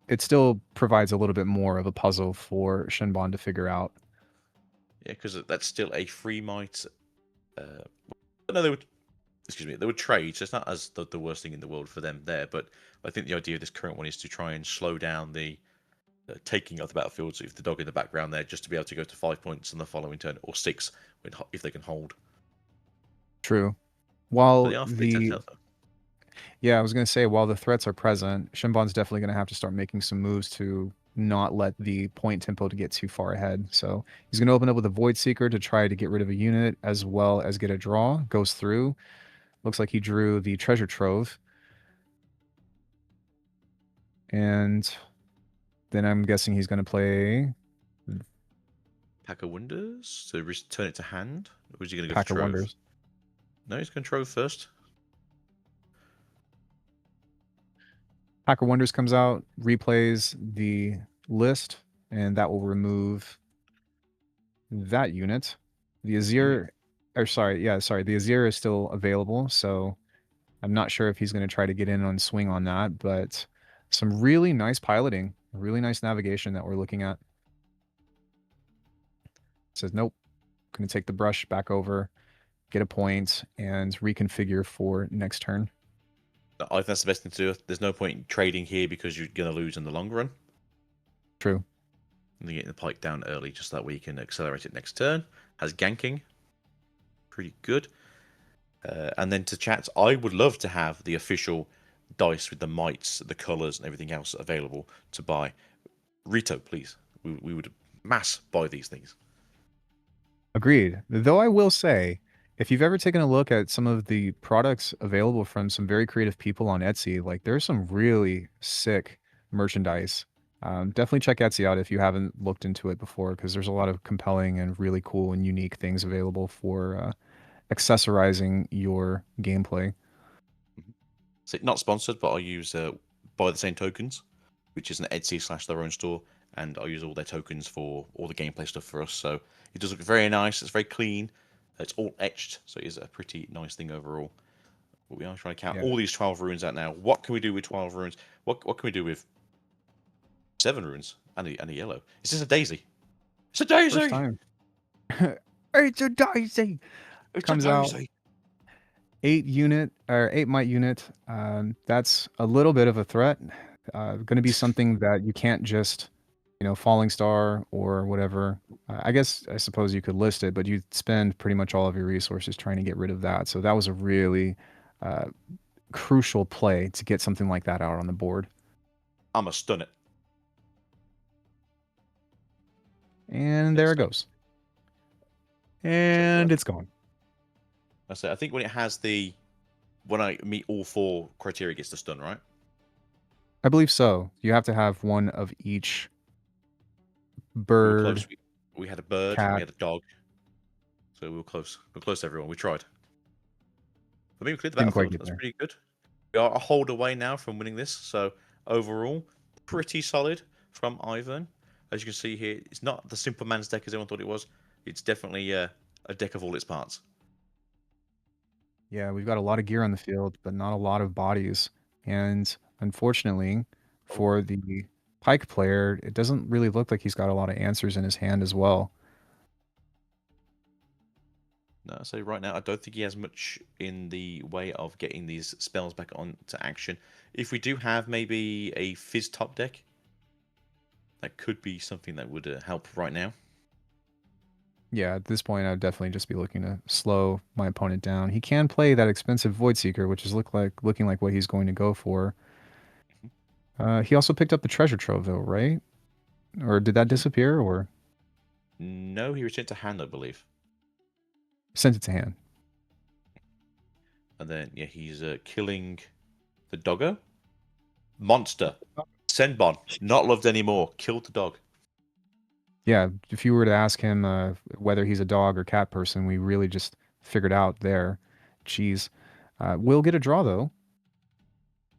it still provides a little bit more of a puzzle for Shinbon to figure out. Yeah, because that's still a free might. No, they would trade, so it's not as the worst thing in the world for them there. But I think the idea of this current one is to try and slow down the taking of the battlefield. So if the dog in the background there, just to be able to go to 5 points on the following turn, or 6 if they can hold. True. But While they are free to the tell though. Yeah, I was going to say, while the threats are present, Shinbon's definitely going to have to start making some moves to not let the point tempo to get too far ahead. So he's going to open up with a Void Seeker to try to get rid of a unit as well as get a draw. Goes through. Looks like he drew the Treasure Trove. And then I'm guessing he's going to play Pack of Wonders, so return it to hand. Or is he going to go for Pack of Trove? Wonders. No, he's going to Trove first. Pack of Wonders comes out, replays the list, and that will remove that unit. The Azir, or sorry, the Azir is still available, so I'm not sure if he's going to try to get in on swing on that, but some really nice piloting, really nice navigation that we're looking at. Says, nope, going to take the brush back over, get a point, and reconfigure for next turn. I think that's the best thing to do. There's no point in trading here because you're going to lose in the long run. True. And then getting the Pyke down early, just that way you can accelerate it next turn. Has ganking. Pretty good. And then to chat, I would love to have the official dice with the mites, the colours, and everything else available to buy. Rito, please. We would mass buy these things. Agreed. Though I will say, if you've ever taken a look at some of the products available from some very creative people on Etsy, like there's some really sick merchandise. Definitely check Etsy out if you haven't looked into it before, because there's a lot of compelling and really cool and unique things available for accessorizing your gameplay. So not sponsored, but I use buy the same tokens, which is an Etsy / their own store, and I use all their tokens for all the gameplay stuff for us. So it does look very nice. It's very clean. It's all etched, so it is a pretty nice thing overall. But we are trying to count Yeah. all these 12 runes out now. What can we do with 12 runes? What can we do with 7 runes and a yellow? Is this a daisy? It's a daisy. First time. It's a daisy. It's Comes a out daisy. 8 might unit. That's a little bit of a threat. Going to be something that you can't just, falling star or whatever. I suppose you could list it, but you'd spend pretty much all of your resources trying to get rid of that. So that was a really crucial play to get something like that out on the board. I'm a stun it. And there it goes. And it's gone. I think when it has when I meet all 4 criteria, it gets the stun, right? I believe so. You have to have one of each bird. We were close. We had a bird, cat. we had a dog. So we were close. We were close to everyone. We tried. But maybe we cleared the Didn't quite battlefield. get That's there. pretty good. We are a hold away now from winning this. So overall, pretty solid from Ivern. As you can see here, it's not the simple man's deck as everyone thought it was. It's definitely a deck of all its parts. Yeah, we've got a lot of gear on the field, but not a lot of bodies. And unfortunately, for the Pyke player, it doesn't really look like he's got a lot of answers in his hand as well. No, so right now I don't think he has much in the way of getting these spells back onto action. If we do have maybe a Fizz top deck, that could be something that would help right now. Yeah, at this point, I'd definitely just be looking to slow my opponent down. He can play that expensive Void Seeker, which is looking like what he's going to go for. He also picked up the treasure trove, though, right? Or did that disappear, or No, he returned to hand, I believe. sent it to hand? And then, yeah, he's killing the doggo. Monster. Senbon. Not loved anymore. Killed the dog. Yeah, if you were to ask him whether he's a dog or cat person, we really just figured out there. Jeez. We'll get a draw, though,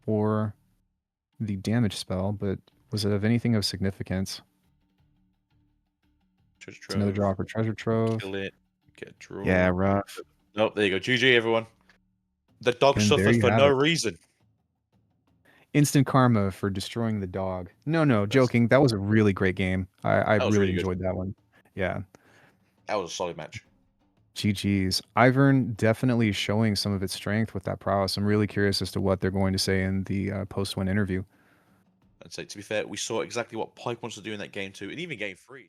for the damage spell, but was it of anything of significance? Treasure It's another trove. draw for treasure trove. Kill it. Get a draw. Yeah, rough. Oh, there you go. GG, everyone. The dog And there suffers you for have no it. reason. Instant karma for destroying the dog. No, joking. That was a really great game. I That was really really good. enjoyed that one. Yeah. That was a solid match. GG's. Ivern definitely showing some of its strength with that prowess. I'm really curious as to what they're going to say in the post-win interview. I'd say, to be fair, we saw exactly what Pyke wants to do in that game 2, and even game 3.